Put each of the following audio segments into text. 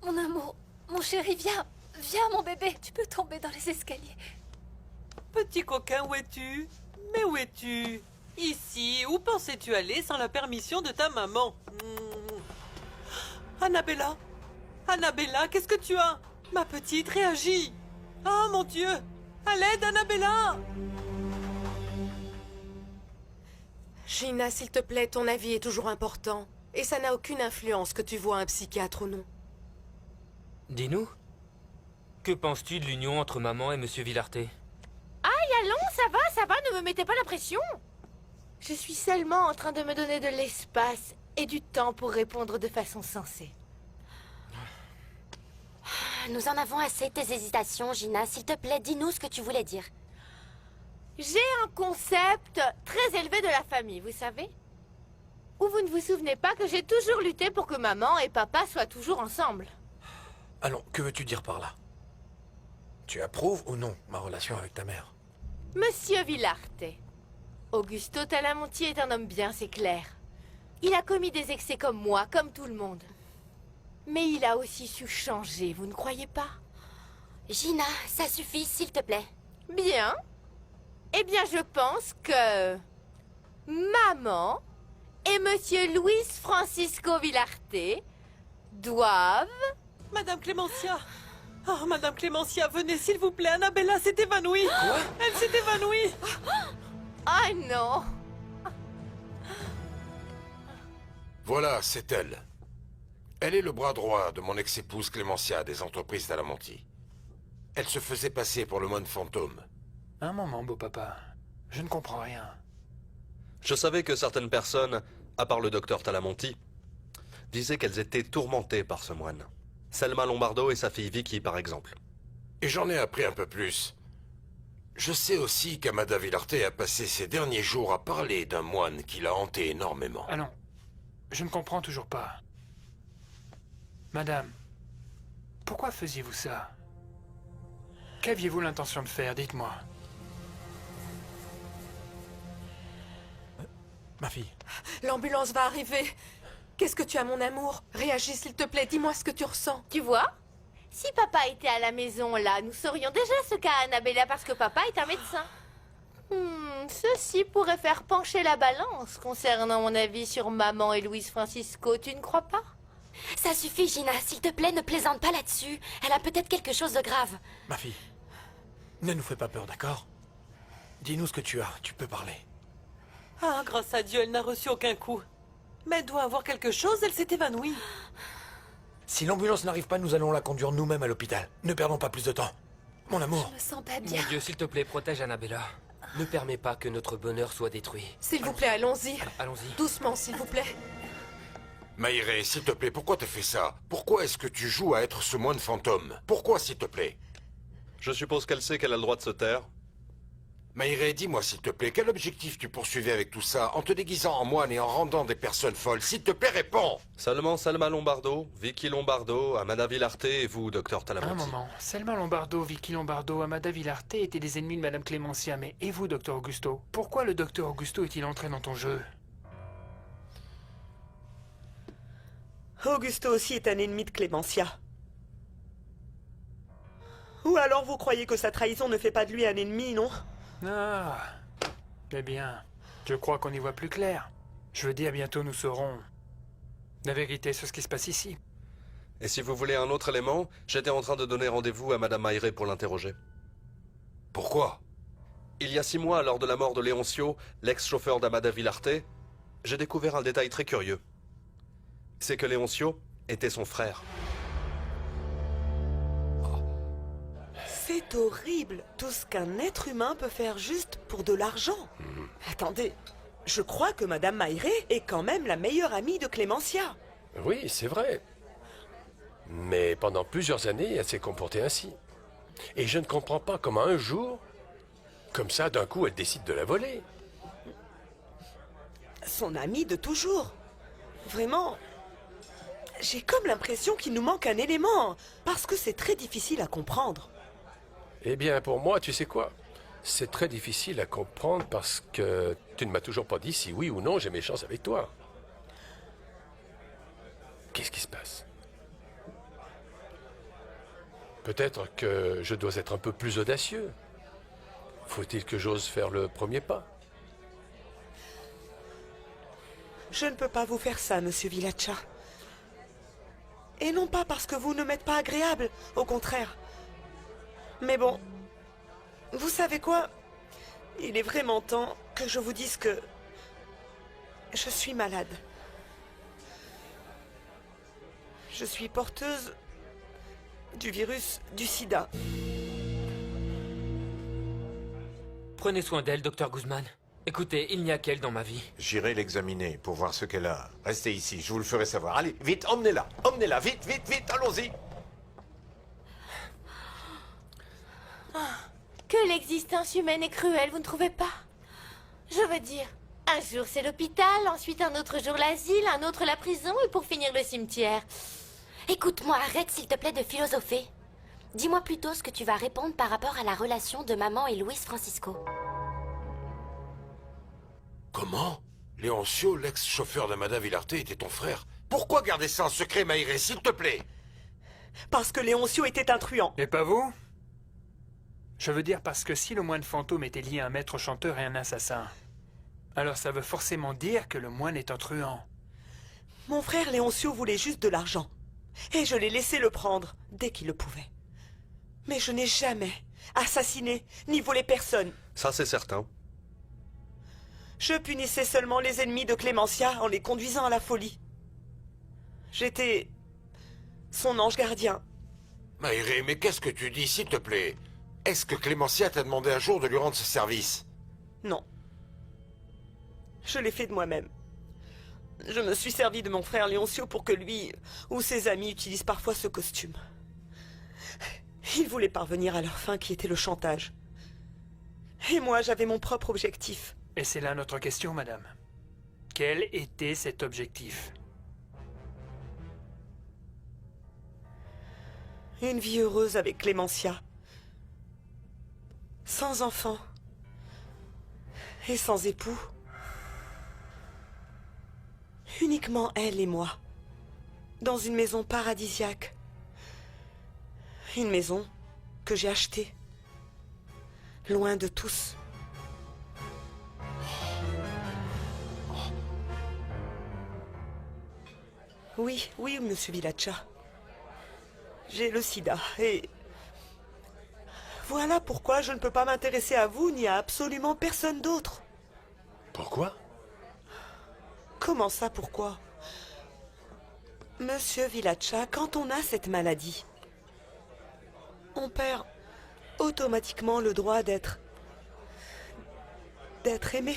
Mon amour, mon chéri, viens. Viens, mon bébé. Tu peux tomber dans les escaliers. Petit coquin, où es-tu? Mais où es-tu? Ici, où pensais-tu aller sans la permission de ta maman? Annabella? Annabella, qu'est-ce que tu as? Ma petite, réagis! Oh mon Dieu! À l'aide, Annabella! Gina, s'il te plaît, ton avis est toujours important. Et ça n'a aucune influence que tu vois un psychiatre ou non. Dis-nous, que penses-tu de l'union entre maman et Monsieur Villarté? Allons, ça va, ne me mettez pas la pression. Je suis seulement en train de me donner de l'espace et du temps pour répondre de façon sensée. Nous en avons assez de tes hésitations, Gina. S'il te plaît, dis-nous ce que tu voulais dire. J'ai un concept très élevé de la famille, vous savez? Ou vous ne vous souvenez pas que j'ai toujours lutté pour que maman et papa soient toujours ensemble? Allons, que veux-tu dire par là? Tu approuves ou non ma relation avec ta mère? Monsieur Villarte, Augusto Talamonti est un homme bien, c'est clair. Il a commis des excès comme moi, comme tout le monde. Mais il a aussi su changer, vous ne croyez pas? Gina, ça suffit, s'il te plaît. Bien. Eh bien, je pense que... maman et Monsieur Luis Francisco Villarte doivent... Madame Clémentia! Oh, Madame Clémentia, venez s'il vous plaît, Annabella s'est évanouie! Quoi? Elle s'est évanouie! Ah non! Voilà, c'est elle. Elle est le bras droit de mon ex-épouse Clémentia des entreprises Talamonti. Elle se faisait passer pour le moine fantôme. Un moment, beau papa. Je ne comprends rien. Je savais que certaines personnes, à part le docteur Talamonti, disaient qu'elles étaient tourmentées par ce moine. Selma Lombardo et sa fille Vicky, par exemple. Et j'en ai appris un peu plus. Je sais aussi qu'Amada Villarte a passé ses derniers jours à parler d'un moine qui l'a hanté énormément. Allons, je ne comprends toujours pas. Madame, pourquoi faisiez-vous ça? Qu'aviez-vous l'intention de faire, dites-moi. Ma fille. L'ambulance va arriver. Qu'est-ce que tu as, mon amour? Réagis, s'il te plaît, dis-moi ce que tu ressens. Tu vois? Si papa était à la maison, là, nous saurions déjà ce qu'a Annabella parce que papa est un médecin. Ceci pourrait faire pencher la balance concernant mon avis sur maman et Luis Francisco, tu ne crois pas? Ça suffit, Gina. S'il te plaît, ne plaisante pas là-dessus. Elle a peut-être quelque chose de grave. Ma fille, ne nous fais pas peur, d'accord? Dis-nous ce que tu as, tu peux parler. Ah, grâce à Dieu, elle n'a reçu aucun coup. Mais elle doit avoir quelque chose, elle s'est évanouie. Si l'ambulance n'arrive pas, nous allons la conduire nous-mêmes à l'hôpital. Ne perdons pas plus de temps. Mon amour. Je me sens pas bien. Mon Dieu, s'il te plaît, protège Annabella. Ne permets pas que notre bonheur soit détruit. S'il vous plaît, allons-y. Allons-y. Doucement, s'il vous plaît. Maïré, s'il te plaît, pourquoi t'as fait ça? Pourquoi est-ce que tu joues à être ce moine fantôme? Pourquoi, s'il te plaît? Je suppose qu'elle sait qu'elle a le droit de se taire. Maïré, dis-moi, s'il te plaît, quel objectif tu poursuivais avec tout ça, en te déguisant en moine et en rendant des personnes folles? S'il te plaît, réponds! Seulement Selma Lombardo, Vicky Lombardo, Amada Villarte et vous, docteur Talamonti. Un moment. Selma Lombardo, Vicky Lombardo, Amada Villarte étaient des ennemis de Madame Clémentia, mais et vous, docteur Augusto? Pourquoi le docteur Augusto est-il entré dans ton jeu? Augusto aussi est un ennemi de Clémentia. Ou alors vous croyez que sa trahison ne fait pas de lui un ennemi, non? Ah, eh bien, je crois qu'on y voit plus clair. Je veux dire, bientôt nous saurons la vérité sur ce qui se passe ici. Et si vous voulez un autre élément, j'étais en train de donner rendez-vous à Madame Maïré pour l'interroger. Pourquoi? Il y a 6 mois, lors de la mort de Léoncio, l'ex-chauffeur d'Amada Villarte, j'ai découvert un détail très curieux. C'est que Léoncio était son frère. C'est horrible, tout ce qu'un être humain peut faire juste pour de l'argent. Attendez, je crois que Madame Maïré est quand même la meilleure amie de Clémentia. Oui, c'est vrai. Mais pendant plusieurs années, elle s'est comportée ainsi. Et je ne comprends pas comment un jour, comme ça, d'un coup, elle décide de la voler. Son amie de toujours. Vraiment, j'ai comme l'impression qu'il nous manque un élément, parce que c'est très difficile à comprendre. Eh bien, pour moi, tu sais quoi? C'est très difficile à comprendre parce que tu ne m'as toujours pas dit si oui ou non j'ai mes chances avec toi. Qu'est-ce qui se passe? Peut-être que je dois être un peu plus audacieux. Faut-il que j'ose faire le premier pas? Je ne peux pas vous faire ça, monsieur Vilacha. Et non pas parce que vous ne m'êtes pas agréable, au contraire. Mais bon, vous savez quoi? Il est vraiment temps que je vous dise que je suis malade. Je suis porteuse du virus du sida. Prenez soin d'elle, docteur Guzman. Écoutez, il n'y a qu'elle dans ma vie. J'irai l'examiner pour voir ce qu'elle a. Restez ici, je vous le ferai savoir. Allez, vite, emmenez-la. Emmenez-la, vite, vite, vite, allons-y. Que l'existence humaine est cruelle, vous ne trouvez pas? Je veux dire, un jour c'est l'hôpital, ensuite un autre jour l'asile, un autre la prison et pour finir le cimetière. Écoute-moi, arrête s'il te plaît de philosopher. Dis-moi plutôt ce que tu vas répondre par rapport à la relation de maman et Luis Francisco. Comment? Léoncio, l'ex-chauffeur de Madame Villarte, était ton frère. Pourquoi garder ça en secret, Maïré, s'il te plaît? Parce que Léoncio était un truand. Et pas vous? Je veux dire parce que si le moine fantôme était lié à un maître chanteur et un assassin, alors ça veut forcément dire que le moine est un truand. Mon frère Léoncio voulait juste de l'argent. Et je l'ai laissé le prendre dès qu'il le pouvait. Mais je n'ai jamais assassiné ni volé personne. Ça, c'est certain. Je punissais seulement les ennemis de Clémentia en les conduisant à la folie. J'étais son ange gardien. Maïré, mais qu'est-ce que tu dis, s'il te plaît? Est-ce que Clémentia t'a demandé un jour de lui rendre ce service? Non. Je l'ai fait de moi-même. Je me suis servi de mon frère Léoncio pour que lui ou ses amis utilisent parfois ce costume. Ils voulaient parvenir à leur fin qui était le chantage. Et moi, j'avais mon propre objectif. Et c'est là notre question, madame. Quel était cet objectif? Une vie heureuse avec Clémentia. Sans enfant. Et sans époux. Uniquement elle et moi. Dans une maison paradisiaque. Une maison que j'ai achetée. Loin de tous. Oui, oui, monsieur Vilacha. J'ai le sida et... Voilà pourquoi je ne peux pas m'intéresser à vous ni à absolument personne d'autre. Pourquoi? Comment ça, pourquoi? Monsieur Vilacha, quand on a cette maladie, on perd automatiquement le droit d'être aimé.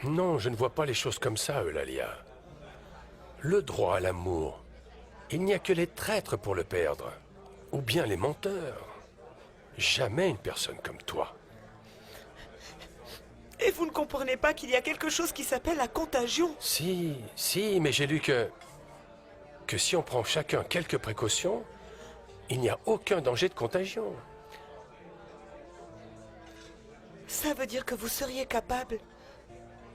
Non, je ne vois pas les choses comme ça, Eulalia. Le droit à l'amour, il n'y a que les traîtres pour le perdre. Ou bien les menteurs. Jamais une personne comme toi. Et vous ne comprenez pas qu'il y a quelque chose qui s'appelle la contagion? Si, mais j'ai lu que si on prend chacun quelques précautions, il n'y a aucun danger de contagion. Ça veut dire que vous seriez capable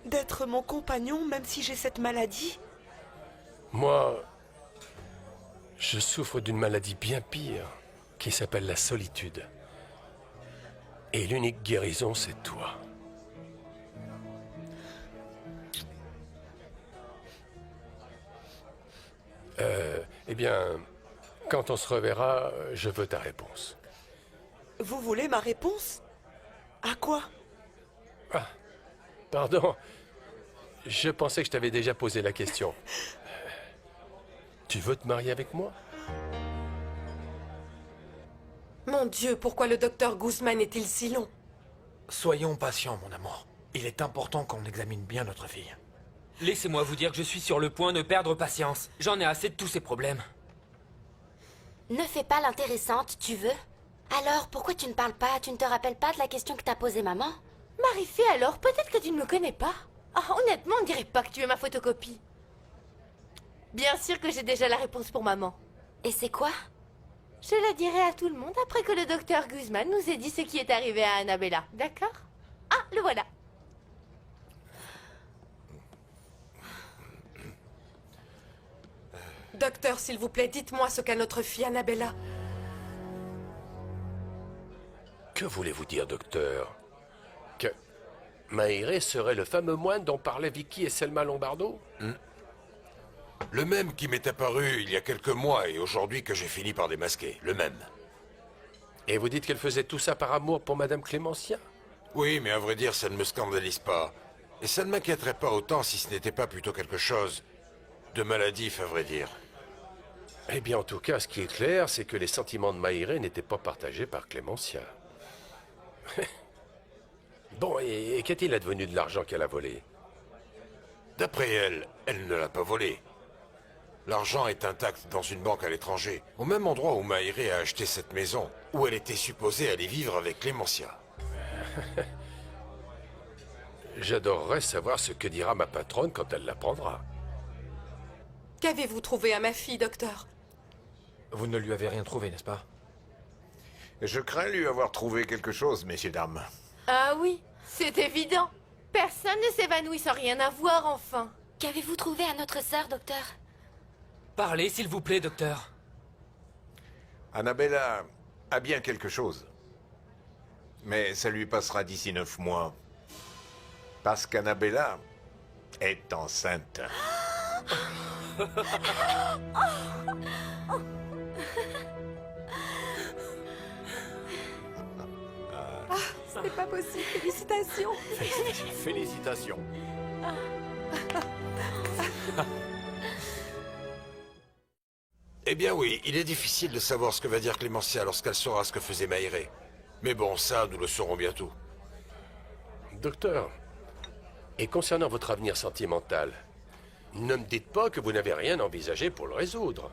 d'être mon compagnon même si j'ai cette maladie? Moi, je souffre d'une maladie bien pire qui s'appelle la solitude. Et l'unique guérison, c'est toi. Eh bien, quand on se reverra, je veux ta réponse. Vous voulez ma réponse? À quoi? Ah, pardon. Je pensais que je t'avais déjà posé la question. Tu veux te marier avec moi? Mon Dieu, pourquoi le docteur Guzman est-il si long? Soyons patients, mon amour. Il est important qu'on examine bien notre fille. Laissez-moi vous dire que je suis sur le point de perdre patience. J'en ai assez de tous ces problèmes. Ne fais pas l'intéressante, tu veux? Alors, pourquoi tu ne parles pas? Tu ne te rappelles pas de la question que t'a posée maman? Marie-Fé, alors, peut-être que tu ne me connais pas. Ah, honnêtement, on ne dirait pas que tu es ma photocopie. Bien sûr que j'ai déjà la réponse pour maman. Et c'est quoi? Je la dirai à tout le monde après que le docteur Guzman nous ait dit ce qui est arrivé à Annabella. D'accord? Ah, le voilà. Docteur, s'il vous plaît, dites-moi ce qu'a notre fille Annabella. Que voulez-vous dire, docteur? Que Maïré serait le fameux moine dont parlaient Vicky et Selma Lombardo? Le même qui m'est apparu il y a quelques mois et aujourd'hui que j'ai fini par démasquer. Le même. Et vous dites qu'elle faisait tout ça par amour pour Madame Clémentia? Oui, mais à vrai dire, ça ne me scandalise pas. Et ça ne m'inquiéterait pas autant si ce n'était pas plutôt quelque chose de maladif, à vrai dire. Eh bien, en tout cas, ce qui est clair, c'est que les sentiments de Maïré n'étaient pas partagés par Clémentia. Bon, et qu'est-il advenu de l'argent qu'elle a volé? D'après elle, elle ne l'a pas volé. L'argent est intact dans une banque à l'étranger, au même endroit où Maïré a acheté cette maison, où elle était supposée aller vivre avec Clémentia. J'adorerais savoir ce que dira ma patronne quand elle l'apprendra. Qu'avez-vous trouvé à ma fille, docteur? Vous ne lui avez rien trouvé, n'est-ce pas? Je crains lui avoir trouvé quelque chose, messieurs, dames. Ah oui, c'est évident. Personne ne s'évanouit sans rien avoir, enfin. Qu'avez-vous trouvé à notre sœur, docteur? Parlez, s'il vous plaît, docteur. Annabella a bien quelque chose. Mais ça lui passera d'ici 9 mois. Parce qu'Annabella est enceinte. C'est pas possible, félicitations. Félicitations. Eh bien oui, il est difficile de savoir ce que va dire Clémentia lorsqu'elle saura ce que faisait Maïré. Mais bon, ça, nous le saurons bientôt. Docteur, et concernant votre avenir sentimental, ne me dites pas que vous n'avez rien envisagé pour le résoudre.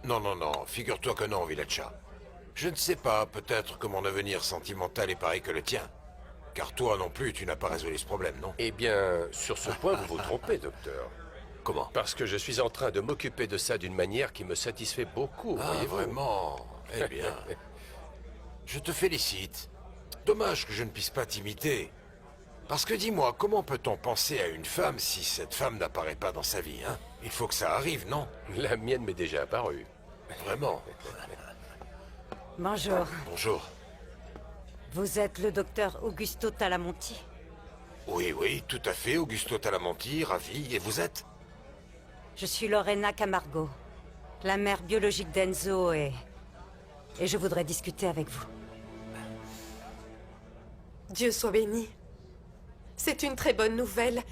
Non, non, non, figure-toi que non, Villacha. Je ne sais pas, peut-être que mon avenir sentimental est pareil que le tien. Car toi non plus, tu n'as pas résolu ce problème, non? Eh bien, sur ce point, vous vous trompez, docteur. Comment? Parce que je suis en train de m'occuper de ça d'une manière qui me satisfait beaucoup, Ah, voyez-vous. vraiment? Eh bien, je te félicite. Dommage que je ne puisse pas t'imiter. Parce que dis-moi, comment peut-on penser à une femme si cette femme n'apparaît pas dans sa vie, hein? Il faut que ça arrive, non? La mienne m'est déjà apparue. Vraiment? Bonjour. Bonjour. Vous êtes le docteur Augusto Talamonti? Oui, oui, tout à fait, Augusto Talamonti, ravi. Et vous êtes? Je suis Lorena Camargo, la mère biologique d'Enzo et je voudrais discuter avec vous. Dieu soit béni. C'est une très bonne nouvelle.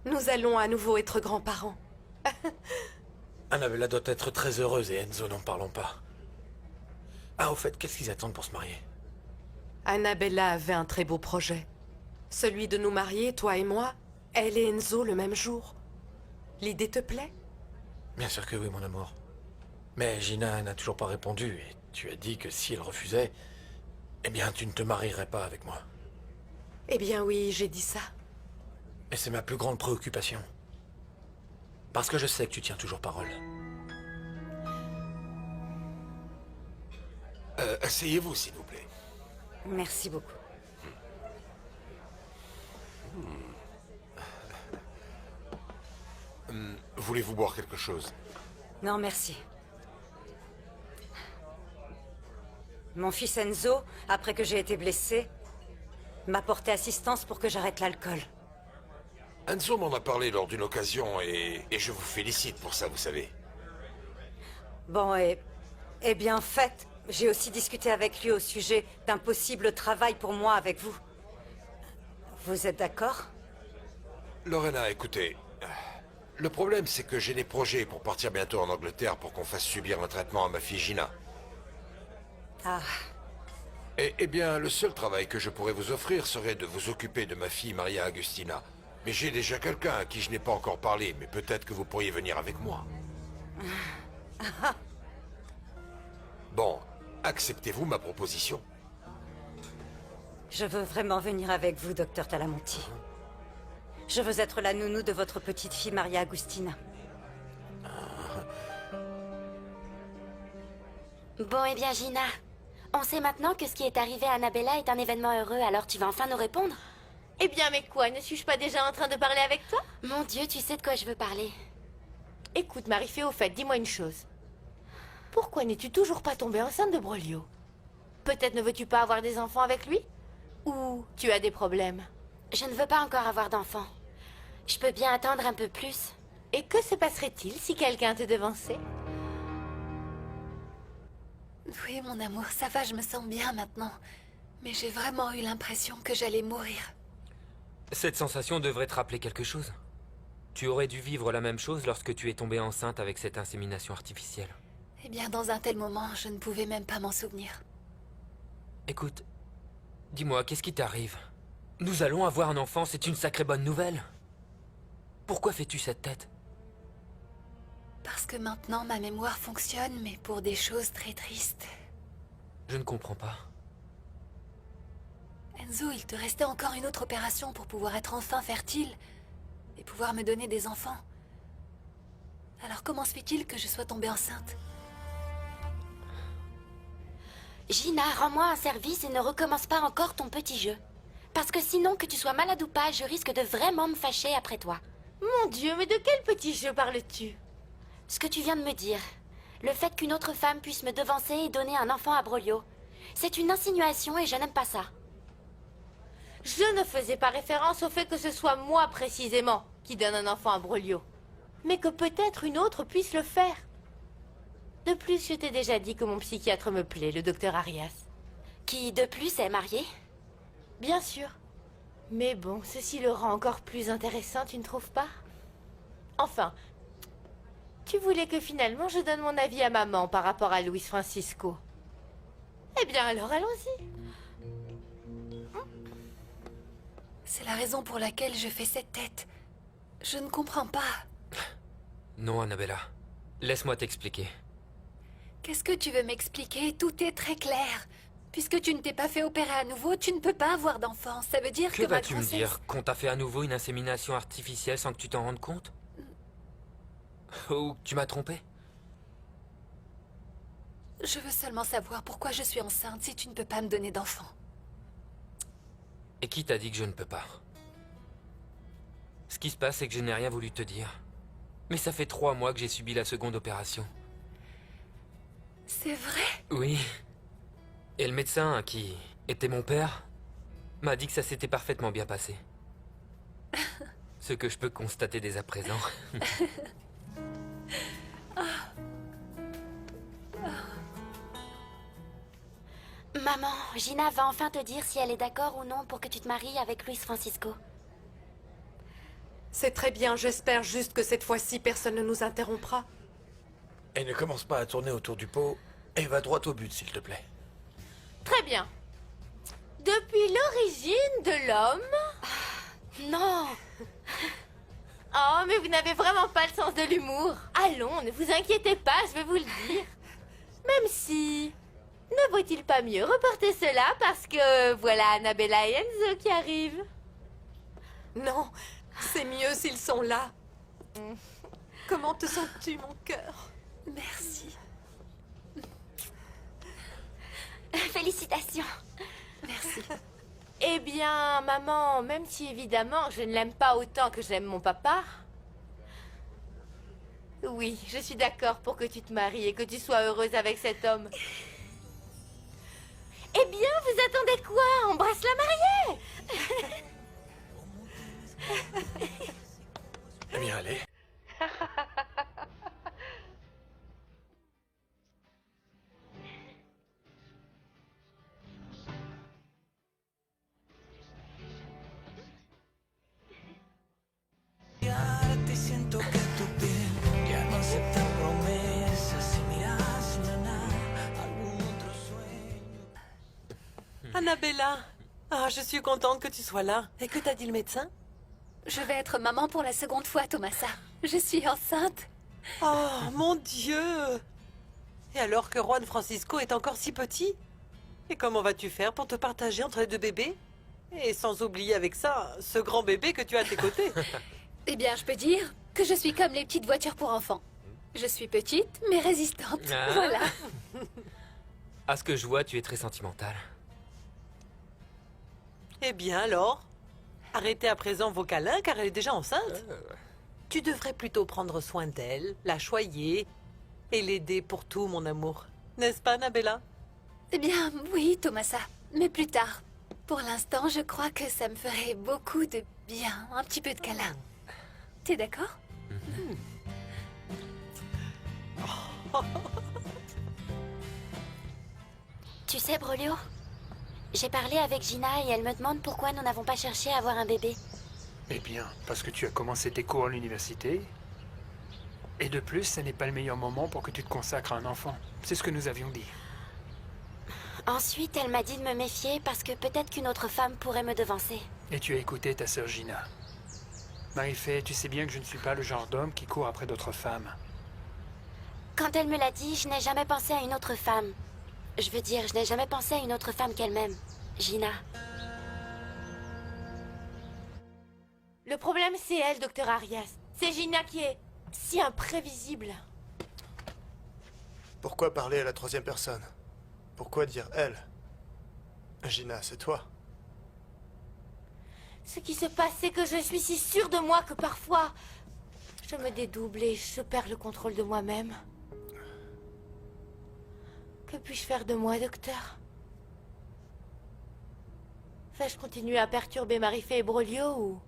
Nous allons à nouveau être grands-parents. Annabella doit être très heureuse et Enzo, n'en parlons pas. Ah, au fait, qu'est-ce qu'ils attendent pour se marier? Annabella avait un très beau projet. Celui de nous marier, toi et moi, elle et Enzo le même jour. L'idée te plaît? Bien sûr que oui, mon amour. Mais Gina n'a toujours pas répondu et tu as dit que si elle refusait, eh bien, tu ne te marierais pas avec moi. Eh bien oui, j'ai dit ça. Et c'est ma plus grande préoccupation. Parce que je sais que tu tiens toujours parole. Asseyez-vous, s'il vous plaît. Merci beaucoup. Voulez-vous boire quelque chose? Non, merci. Mon fils Enzo, après que j'ai été blessé, m'a porté assistance pour que j'arrête l'alcool. Enzo m'en a parlé lors d'une occasion et je vous félicite pour ça, vous savez. Bon, et bien en fait, j'ai aussi discuté avec lui au sujet d'un possible travail pour moi avec vous. Vous êtes d'accord? Lorena, écoutez, le problème c'est que j'ai des projets pour partir bientôt en Angleterre pour qu'on fasse subir un traitement à ma fille Gina. Ah, Eh bien, le seul travail que je pourrais vous offrir serait de vous occuper de ma fille Maria Agustina. Mais j'ai déjà quelqu'un à qui je n'ai pas encore parlé, mais peut-être que vous pourriez venir avec moi. Bon, acceptez-vous ma proposition? je veux vraiment venir avec vous, docteur Talamonti. Je veux être la nounou de votre petite fille Maria Agustina. Bon, eh bien, Gina, on sait maintenant que ce qui est arrivé à Annabella est un événement heureux, alors tu vas enfin nous répondre? Eh bien, mais quoi, ne suis-je pas déjà en train de parler avec toi? Mon Dieu, tu sais de quoi je veux parler. Écoute, Marie-Fée, au fait, dis-moi une chose. Pourquoi n'es-tu toujours pas tombée enceinte de Brolio? Peut-être ne veux-tu pas avoir des enfants avec lui? Ou tu as des problèmes? Je ne veux pas encore avoir d'enfant. Je peux bien attendre un peu plus. Et que se passerait-il si quelqu'un te devançait? Oui, mon amour, ça va, je me sens bien maintenant. Mais j'ai vraiment eu l'impression que j'allais mourir. Cette sensation devrait te rappeler quelque chose. Tu aurais dû vivre la même chose lorsque tu es tombée enceinte avec cette insémination artificielle. Eh bien, dans un tel moment, je ne pouvais même pas m'en souvenir. Écoute, dis-moi, qu'est-ce qui t'arrive? Nous allons avoir un enfant, c'est une sacrée bonne nouvelle. Pourquoi fais-tu cette tête? Parce que maintenant, ma mémoire fonctionne, mais pour des choses très tristes. Je ne comprends pas. Enzo, il te restait encore une autre opération pour pouvoir être enfin fertile et pouvoir me donner des enfants. Alors comment se fait-il que je sois tombée enceinte? Gina, rends-moi un service et ne recommence pas encore ton petit jeu. Parce que sinon, que tu sois malade ou pas, je risque de vraiment me fâcher après toi. Mon Dieu, mais de quel petit jeu parles-tu? Ce que tu viens de me dire. Le fait qu'une autre femme puisse me devancer et donner un enfant à Brolio. C'est une insinuation et je n'aime pas ça. Je ne faisais pas référence au fait que ce soit moi précisément qui donne un enfant à Brolio. Mais que peut-être une autre puisse le faire. De plus, je t'ai déjà dit que mon psychiatre me plaît, le docteur Arias. Qui, de plus, est marié? Bien sûr. Mais bon, ceci le rend encore plus intéressant, tu ne trouves pas? Enfin, tu voulais que finalement je donne mon avis à maman par rapport à Luis Francisco. Eh bien alors, allons-y. C'est la raison pour laquelle je fais cette tête. Je ne comprends pas. Non, Annabella. Laisse-moi t'expliquer. Qu'est-ce que tu veux m'expliquer? Tout est très clair. Puisque tu ne t'es pas fait opérer à nouveau, tu ne peux pas avoir d'enfant. Ça veut dire que Que ma vas-tu me grossesse... dire? Qu'on t'a fait à nouveau une insémination artificielle sans que tu t'en rendes compte? Ou que tu m'as trompé? Je veux seulement savoir pourquoi je suis enceinte si tu ne peux pas me donner d'enfant. Et qui t'a dit que je ne peux pas? Ce qui se passe, c'est que je n'ai rien voulu te dire. Mais ça fait 3 mois que j'ai subi la seconde opération. C'est vrai? Oui. Et le médecin, qui était mon père, m'a dit que ça s'était parfaitement bien passé. Ce que je peux constater dès à présent. Maman, Gina va enfin te dire si elle est d'accord ou non pour que tu te maries avec Luis Francisco. C'est très bien, j'espère juste que cette fois-ci, personne ne nous interrompra. Et ne commence pas à tourner autour du pot et va droit au but, s'il te plaît. Très bien. Depuis l'origine de l'homme... Non! Oh, mais vous n'avez vraiment pas le sens de l'humour. Allons, ne vous inquiétez pas, je vais vous le dire. Même si... Ne vaut-il pas mieux reporter cela parce que voilà Annabella et Enzo qui arrivent? Non, c'est mieux s'ils sont là. Comment te sens-tu, mon cœur? Merci. Félicitations. Merci. Eh bien, maman, même si évidemment je ne l'aime pas autant que j'aime mon papa... Oui, je suis d'accord pour que tu te maries et que tu sois heureuse avec cet homme. Eh bien, vous attendez quoi? Embrasse la mariée! Eh bien, allez. Te siento que tu piel ya no acepta promesas y miras algún otro sueño. Annabella, ah, je suis contente que tu sois là. Et que t'a dit le médecin? Je vais être maman pour la seconde fois, Thomasa. Je suis enceinte. Oh, mon Dieu! Et alors que Juan Francisco est encore si petit? Et comment vas-tu faire pour te partager entre les 2 bébés? Et sans oublier avec ça, ce grand bébé que tu as à tes côtés. Eh bien, je peux dire que je suis comme les petites voitures pour enfants. Je suis petite, mais résistante. Ah. Voilà. À ce que je vois, tu es très sentimentale. Eh bien alors, arrêtez à présent vos câlins car elle est déjà enceinte. Tu devrais plutôt prendre soin d'elle, la choyer et l'aider pour tout, mon amour. N'est-ce pas, Annabella? Eh bien, oui, Thomasa. Mais plus tard. Pour l'instant, je crois que ça me ferait beaucoup de bien. Un petit peu de câlin. T'es d'accord? Tu sais, Brolio, j'ai parlé avec Gina et elle me demande pourquoi nous n'avons pas cherché à avoir un bébé. Eh bien, parce que tu as commencé tes cours à l'université. Et de plus, ce n'est pas le meilleur moment pour que tu te consacres à un enfant. C'est ce que nous avions dit. Ensuite, elle m'a dit de me méfier parce que peut-être qu'une autre femme pourrait me devancer. Et tu as écouté ta sœur Gina. Marie-Fay, tu sais bien que je ne suis pas le genre d'homme qui court après d'autres femmes. Quand elle me l'a dit, je n'ai jamais pensé à une autre femme. Je veux dire, je n'ai jamais pensé à une autre femme qu'elle-même. Gina. Le problème, c'est elle, docteur Arias. C'est Gina qui est si imprévisible. Pourquoi parler à la troisième personne? Pourquoi dire elle? Gina, c'est toi. Ce qui se passe, c'est que je suis si sûre de moi que parfois, je me dédouble et je perds le contrôle de moi-même. Que puis-je faire de moi, docteur? Vais-je continuer à perturber Marie-Fay et Brolio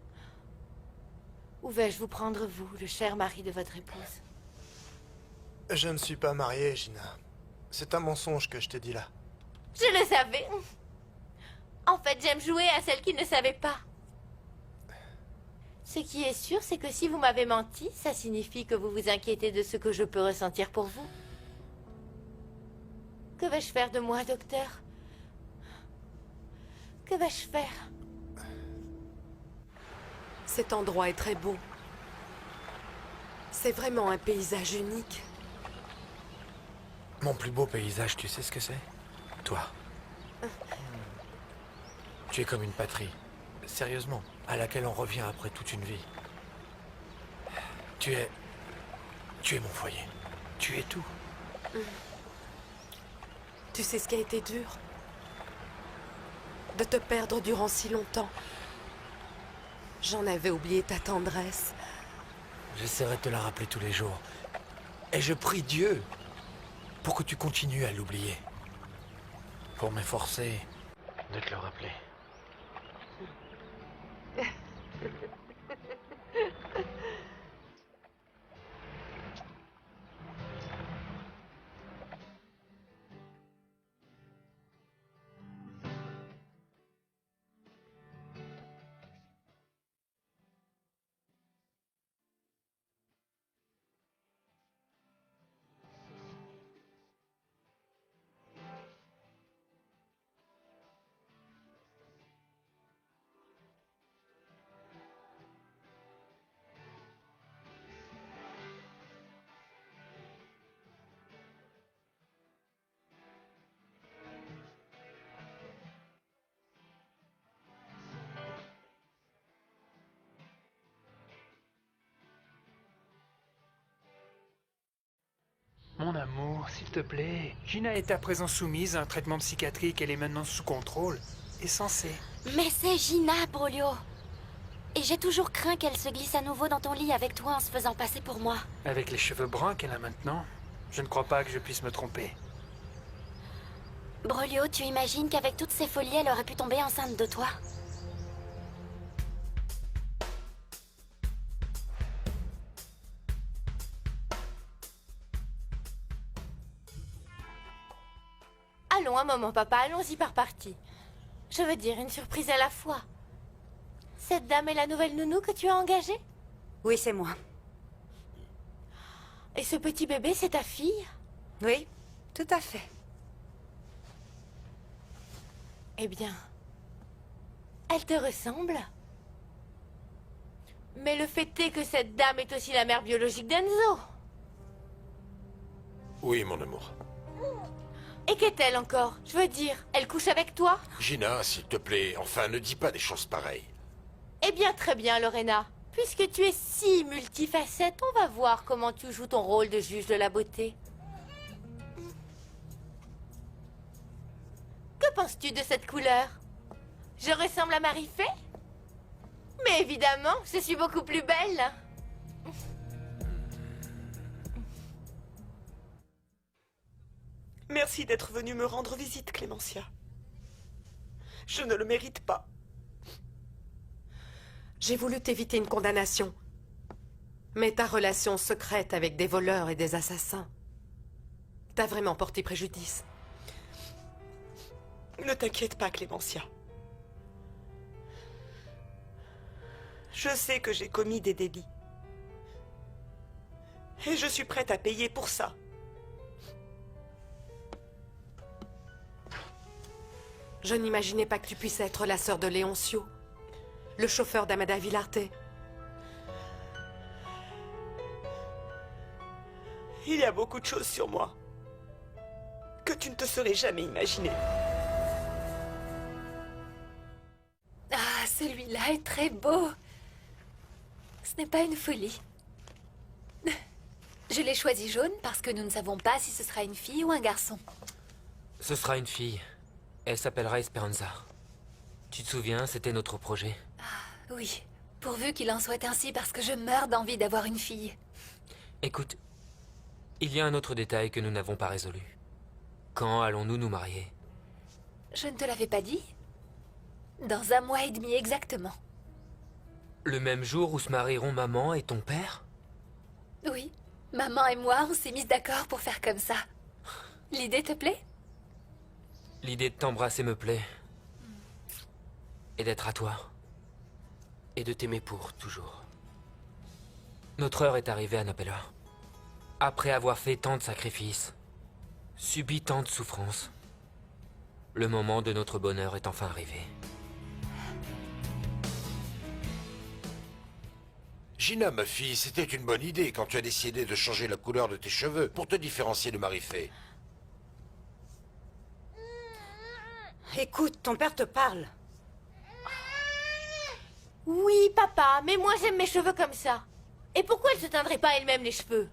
ou vais-je vous prendre, vous, le cher mari de votre épouse? Je ne suis pas marié, Gina. C'est un mensonge que je t'ai dit là. Je le savais. En fait, j'aime jouer à celle qui ne savait pas. Ce qui est sûr, c'est que si vous m'avez menti, ça signifie que vous vous inquiétez de ce que je peux ressentir pour vous. Que vais-je faire de moi, docteur? Que vais-je faire? Cet endroit est très beau. C'est vraiment un paysage unique. Mon plus beau paysage, tu sais ce que c'est? Toi. Tu es comme une patrie. Sérieusement, à laquelle on revient après toute une vie. Tu es mon foyer. Tu es tout. Tu sais ce qui a été dur? De te perdre durant si longtemps. J'en avais oublié ta tendresse. J'essaierai de te la rappeler tous les jours. Et je prie Dieu pour que tu continues à l'oublier. Pour m'efforcer de te le rappeler. Mon amour, s'il te plaît. Gina est à présent soumise à un traitement psychiatrique. Elle est maintenant sous contrôle. Et censée. Mais c'est Gina, Brolio. Et j'ai toujours craint qu'elle se glisse à nouveau dans ton lit avec toi en se faisant passer pour moi. Avec les cheveux bruns qu'elle a maintenant, je ne crois pas que je puisse me tromper. Brolio, tu imagines qu'avec toutes ces folies, elle aurait pu tomber enceinte de toi? Allons, un moment, papa, allons-y par partie. Je veux dire, une surprise à la fois. Cette dame est la nouvelle nounou que tu as engagée? Oui, c'est moi. Et ce petit bébé, c'est ta fille? Oui, tout à fait. Eh bien, elle te ressemble? Mais le fait est que cette dame est aussi la mère biologique d'Enzo. Oui, mon amour. Et qu'est-elle encore? Je veux dire, elle couche avec toi? Gina, s'il te plaît, enfin, ne dis pas des choses pareilles. Eh bien, très bien, Lorena. Puisque tu es si multifacette, on va voir comment tu joues ton rôle de juge de la beauté. Que penses-tu de cette couleur? Je ressemble à Marie-Fay? Mais évidemment, je suis beaucoup plus belle. Merci d'être venue me rendre visite, Clémentia. Je ne le mérite pas. J'ai voulu t'éviter une condamnation. Mais ta relation secrète avec des voleurs et des assassins t'a vraiment porté préjudice. Ne t'inquiète pas, Clémentia. Je sais que j'ai commis des délits. Et je suis prête à payer pour ça. Je n'imaginais pas que tu puisses être la sœur de Léoncio, le chauffeur d'Amada Villarte. Il y a beaucoup de choses sur moi que tu ne te serais jamais imaginé. Ah, celui-là est très beau. Ce n'est pas une folie. Je l'ai choisi jaune parce que nous ne savons pas si ce sera une fille ou un garçon. Ce sera une fille. Elle s'appellera Esperanza. Tu te souviens, c'était notre projet. Oui, pourvu qu'il en soit ainsi parce que je meurs d'envie d'avoir une fille. Écoute, il y a un autre détail que nous n'avons pas résolu. Quand allons-nous nous marier? Je ne te l'avais pas dit? Dans 1 mois et demi exactement. Le même jour où se marieront maman et ton père? Oui, maman et moi, on s'est mis d'accord pour faire comme ça. L'idée te plaît? L'idée de t'embrasser me plaît. Et d'être à toi. Et de t'aimer pour toujours. Notre heure est arrivée, Annabella. Après avoir fait tant de sacrifices, subi tant de souffrances, le moment de notre bonheur est enfin arrivé. Gina, ma fille, c'était une bonne idée quand tu as décidé de changer la couleur de tes cheveux pour te différencier de Marie-Fée. Écoute, ton père te parle. Oui, papa, mais moi j'aime mes cheveux comme ça. Et pourquoi elle se teindrait pas elle-même les cheveux?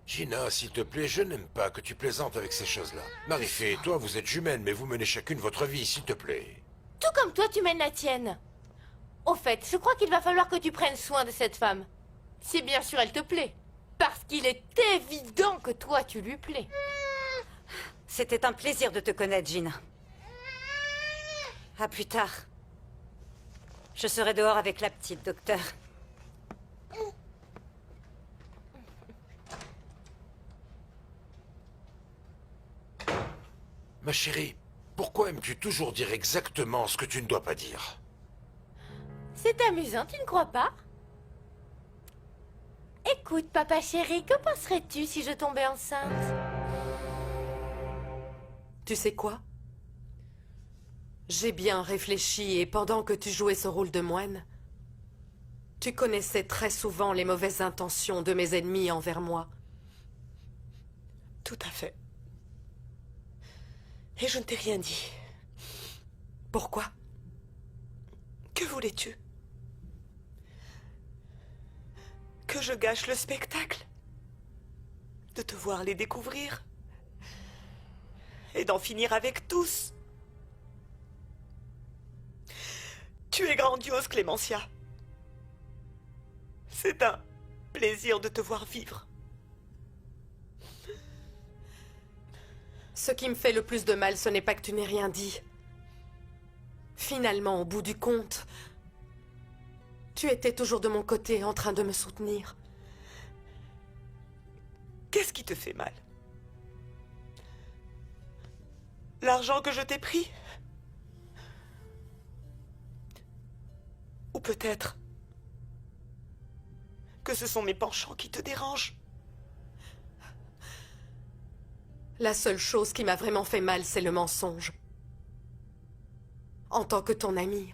Gina, s'il te plaît, je n'aime pas que tu plaisantes avec ces choses-là. Marie-Fée, toi, vous êtes jumelles, mais vous menez chacune votre vie, s'il te plaît. Tout comme toi, tu mènes la tienne. Au fait, je crois qu'il va falloir que tu prennes soin de cette femme. Si bien sûr elle te plaît. Parce qu'il est évident que toi, tu lui plais. C'était un plaisir de te connaître, Gina. À plus tard. Je serai dehors avec la petite, docteur. Ma chérie, pourquoi aimes-tu toujours dire exactement ce que tu ne dois pas dire? C'est amusant, tu ne crois pas? Écoute, papa chéri, que penserais-tu si je tombais enceinte? Tu sais quoi? J'ai bien réfléchi et pendant que tu jouais ce rôle de moine, tu connaissais très souvent les mauvaises intentions de mes ennemis envers moi. Tout à fait. Et je ne t'ai rien dit. Pourquoi? Que voulais-tu? Que je gâche le spectacle? De te voir les découvrir? Et d'en finir avec tous? Tu es grandiose, Clémentia. C'est un plaisir de te voir vivre. Ce qui me fait le plus de mal, ce n'est pas que tu n'aies rien dit. Finalement, au bout du compte, tu étais toujours de mon côté, en train de me soutenir. Qu'est-ce qui te fait mal? L'argent que je t'ai pris? Ou peut-être que ce sont mes penchants qui te dérangent? La seule chose qui m'a vraiment fait mal, c'est le mensonge. En tant que ton amie,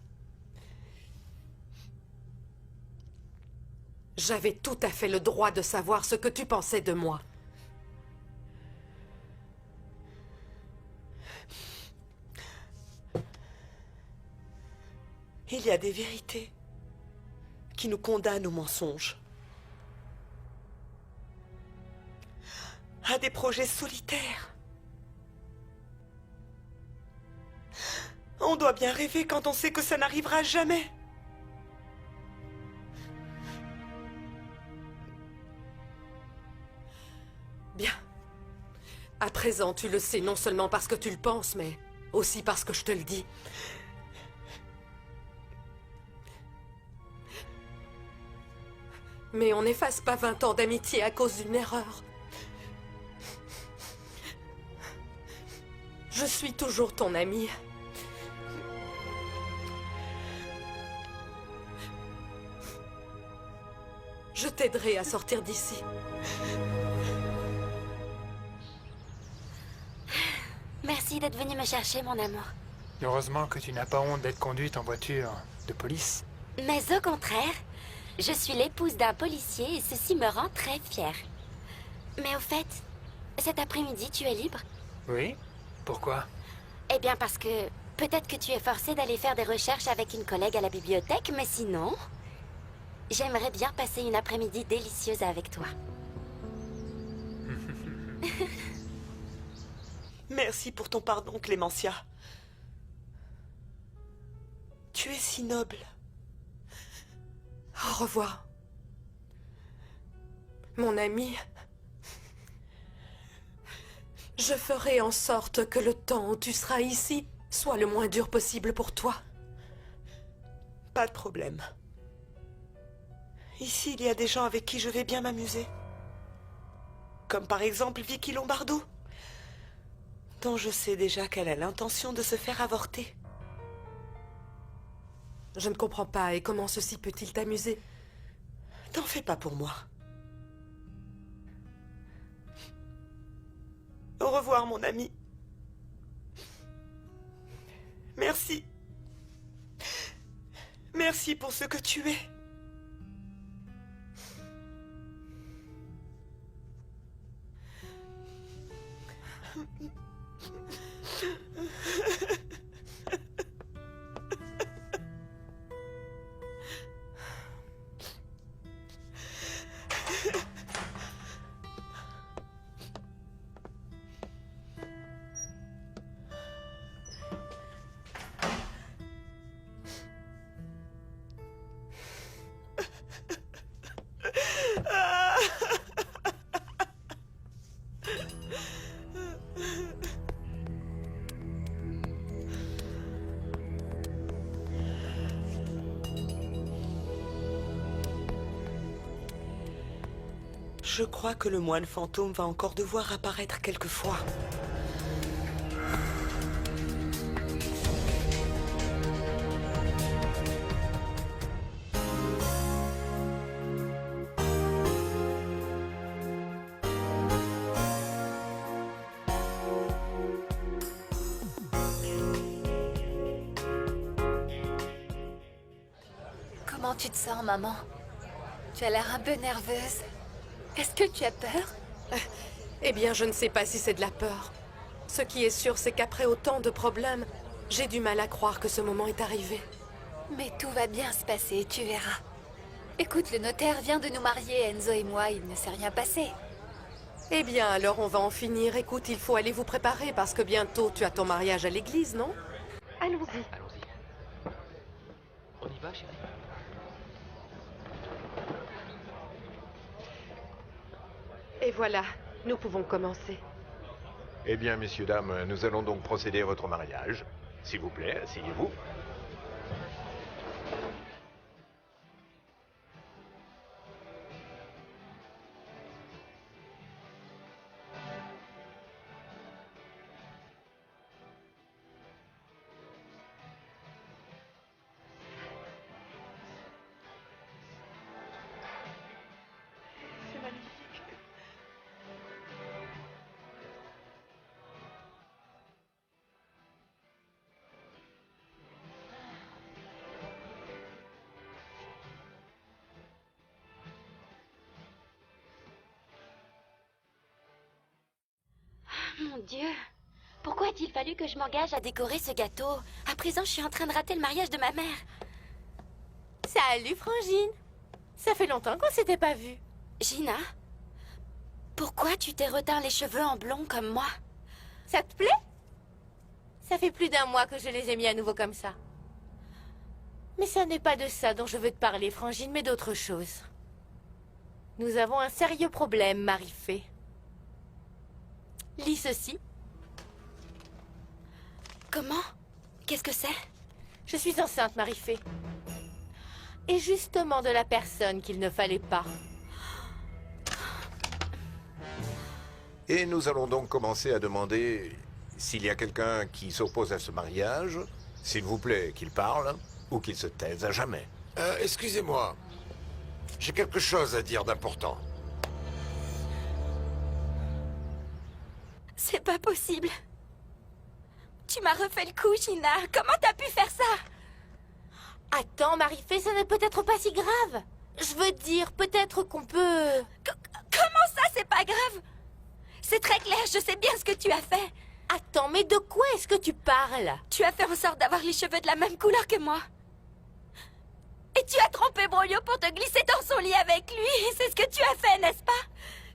j'avais tout à fait le droit de savoir ce que tu pensais de moi. Il y a des vérités qui nous condamnent au mensonge. À des projets solitaires. On doit bien rêver quand on sait que ça n'arrivera jamais. À présent, tu le sais non seulement parce que tu le penses, mais aussi parce que je te le dis. Mais on n'efface pas 20 ans d'amitié à cause d'une erreur. Je suis toujours ton amie. Je t'aiderai à sortir d'ici. Merci d'être venu me chercher, mon amour. Heureusement que tu n'as pas honte d'être conduite en voiture de police. Mais au contraire, je suis l'épouse d'un policier et ceci me rend très fière. Mais au fait, cet après-midi, tu es libre? Oui? Pourquoi? Eh bien parce que peut-être que tu es forcé d'aller faire des recherches avec une collègue à la bibliothèque, mais sinon, j'aimerais bien passer une après-midi délicieuse avec toi. Merci pour ton pardon, Clémentia. Tu es si noble. Au revoir. Mon ami. Je ferai en sorte que le temps où tu seras ici soit le moins dur possible pour toi. Pas de problème. Ici, il y a des gens avec qui je vais bien m'amuser. Comme par exemple Vicky Lombardo, dont je sais déjà qu'elle a l'intention de se faire avorter. Je ne comprends pas, et comment ceci peut-il t'amuser? T'en fais pas pour moi. Au revoir, mon ami. Merci. Merci pour ce que tu es. Je crois que le moine fantôme va encore devoir apparaître quelquefois. Comment tu te sens, maman? Tu as l'air un peu nerveuse. Est-ce que tu as peur? Eh bien, je ne sais pas si c'est de la peur. Ce qui est sûr, c'est qu'après autant de problèmes, j'ai du mal à croire que ce moment est arrivé. Mais tout va bien se passer, tu verras. Écoute, le notaire vient de nous marier, Enzo et moi, il ne s'est rien passé. Eh bien, alors on va en finir. Écoute, il faut aller vous préparer parce que bientôt tu as ton mariage à l'église, non? Allons-y. Allons-y. On y va, chérie? Et voilà, nous pouvons commencer. Eh bien, messieurs, dames, nous allons donc procéder à votre mariage. S'il vous plaît, asseyez-vous. C'est magnifique. Mon Dieu, pourquoi a-t-il fallu que je m'engage à décorer ce gâteau? À présent, je suis en train de rater le mariage de ma mère. Salut, Frangine. Ça fait longtemps qu'on s'était pas vus. Gina, pourquoi tu t'es reteint les cheveux en blond comme moi? Ça te plaît? Ça fait plus d'un mois que je les ai mis à nouveau comme ça. Mais ça n'est pas de ça dont je veux te parler, Frangine, mais d'autre chose. Nous avons un sérieux problème, Marie-Fée. Lis ceci. Comment? Qu'est-ce que c'est? Je suis enceinte, Marie-Fée. Et justement de la personne qu'il ne fallait pas. Et nous allons donc commencer à demander s'il y a quelqu'un qui s'oppose à ce mariage, s'il vous plaît, qu'il parle ou qu'il se taise à jamais. Excusez-moi. J'ai quelque chose à dire d'important. C'est pas possible. Tu m'as refait le coup, Gina. Comment t'as pu faire ça? Attends, Marie-Fée, ça n'est peut-être pas si grave. Je veux dire, peut-être qu'on peut... Comment ça, c'est pas grave? C'est très clair, je sais bien ce que tu as fait. Attends, mais de quoi est-ce que tu parles? Tu as fait en sorte d'avoir les cheveux de la même couleur que moi. Et tu as trompé Broglio pour te glisser dans son lit avec lui. C'est ce que tu as fait, n'est-ce pas?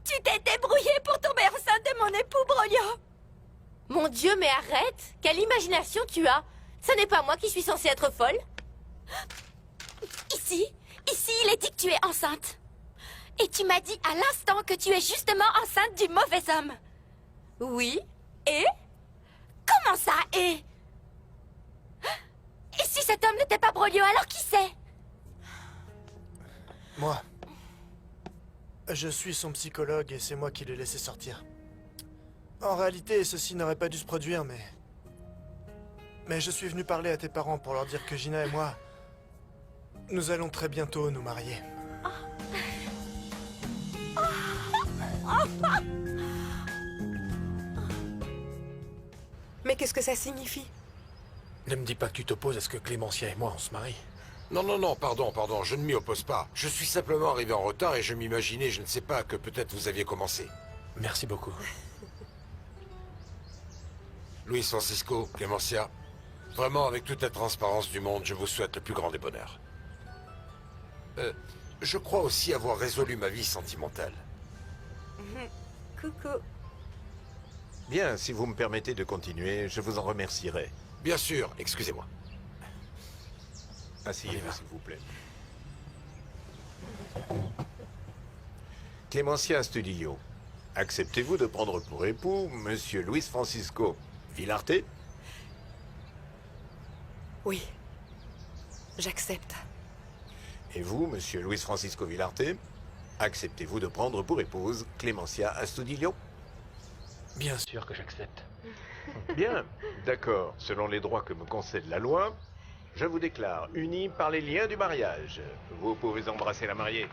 Tu t'es débrouillé pour tomber enceinte de mon époux, Broglio. Mon Dieu, mais arrête! Quelle imagination tu as! Ce n'est pas moi qui suis censée être folle. Ici, il est dit que tu es enceinte. Et tu m'as dit à l'instant que tu es justement enceinte du mauvais homme. Oui. Et? Comment ça, et? Et si cet homme n'était pas Broglio, alors qui c'est? Moi. Je suis son psychologue et c'est moi qui l'ai laissé sortir. En réalité, ceci n'aurait pas dû se produire, mais je suis venu parler à tes parents pour leur dire que Gina et moi, nous allons très bientôt nous marier. Mais qu'est-ce que ça signifie? Ne me dis pas que tu t'opposes à ce que Clémentia et moi on se marie. Non, pardon, je ne m'y oppose pas. Je suis simplement arrivé en retard et je m'imaginais, je ne sais pas, que peut-être vous aviez commencé. Merci beaucoup. Luis Francisco, Clémentia, vraiment, avec toute la transparence du monde, je vous souhaite le plus grand des bonheurs. Je crois aussi avoir résolu ma vie sentimentale. Coucou. Bien, si vous me permettez de continuer, je vous en remercierai. Bien sûr, excusez-moi. Asseyez-vous, s'il vous plaît. Clémentia Studillo, acceptez-vous de prendre pour époux Monsieur Luis Francisco Villarte? Oui. J'accepte. Et vous, Monsieur Luis Francisco Villarte, acceptez-vous de prendre pour épouse Clémentia Astudillo? Bien sûr que j'accepte. Bien, d'accord. Selon les droits que me concède la loi, je vous déclare unis par les liens du mariage. Vous pouvez embrasser la mariée.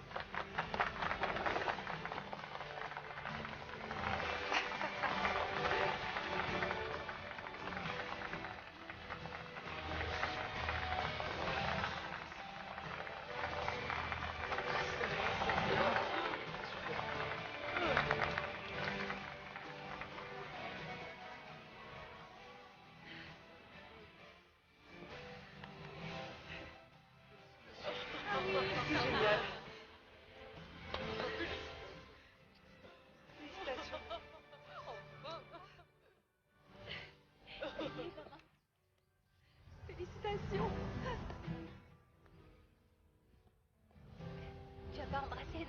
Félicitations. Tu as pas embrassé?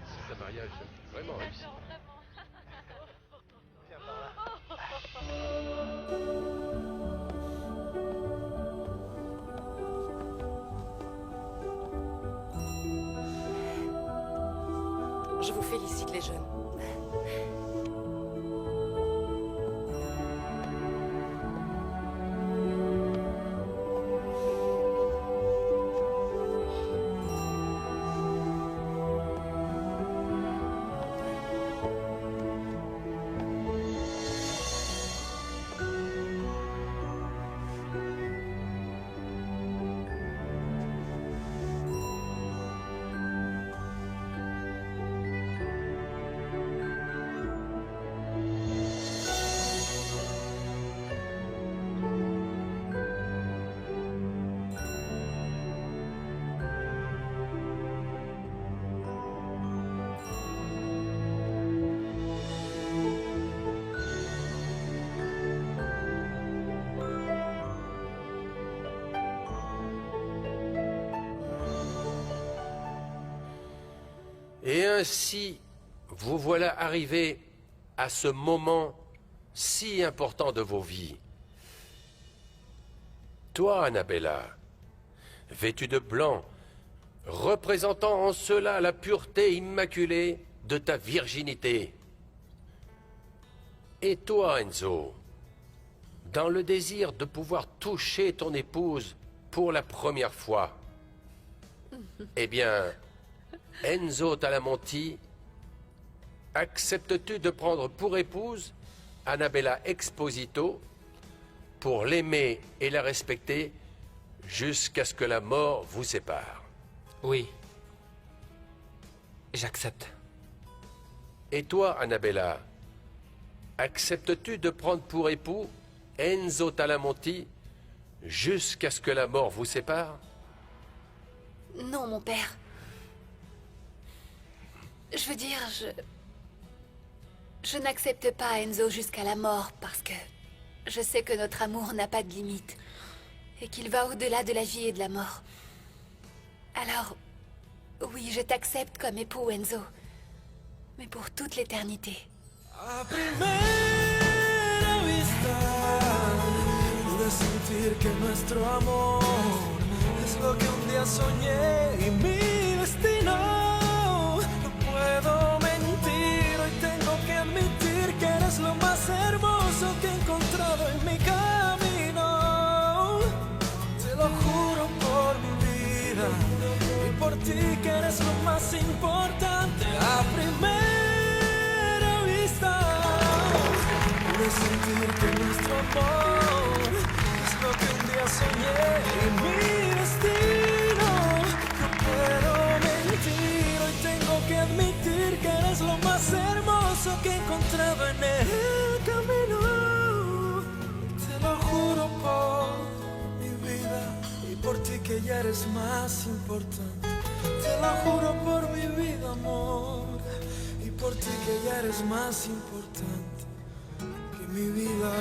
C'est un mariage vraiment réussi. Viens par là. Je vous félicite, les jeunes. Et ainsi vous voilà arrivés à ce moment si important de vos vies. Toi, Annabella, vêtue de blanc, représentant en cela la pureté immaculée de ta virginité. Et toi, Enzo, dans le désir de pouvoir toucher ton épouse pour la première fois. Eh bien, Enzo Talamonti, acceptes-tu de prendre pour épouse Annabella Exposito pour l'aimer et la respecter jusqu'à ce que la mort vous sépare? Oui. J'accepte. Et toi, Annabella, acceptes-tu de prendre pour époux Enzo Talamonti jusqu'à ce que la mort vous sépare? Non, mon père. Je veux dire, je n'accepte pas Enzo jusqu'à la mort parce que je sais que notre amour n'a pas de limite et qu'il va au-delà de la vie et de la mort. Alors, oui, je t'accepte comme époux, Enzo, mais pour toute l'éternité. A primera vista pude sentir que nuestro amor es lo que un día soñé y mi destino. No puedo mentir, hoy tengo que admitir que eres lo más hermoso que he encontrado en mi camino. Te lo juro por mi vida y por ti que eres lo más importante. A primera vista pude sentir que nuestro amor es lo que un día soñé y mi destino. No puedo mentir, hoy tengo que admitir que eres lo más hermoso que he encontrado en el camino. Te lo juro por mi vida y por ti que ya eres más importante. Te lo juro por mi vida, amor, y por ti que ya eres más importante que mi vida.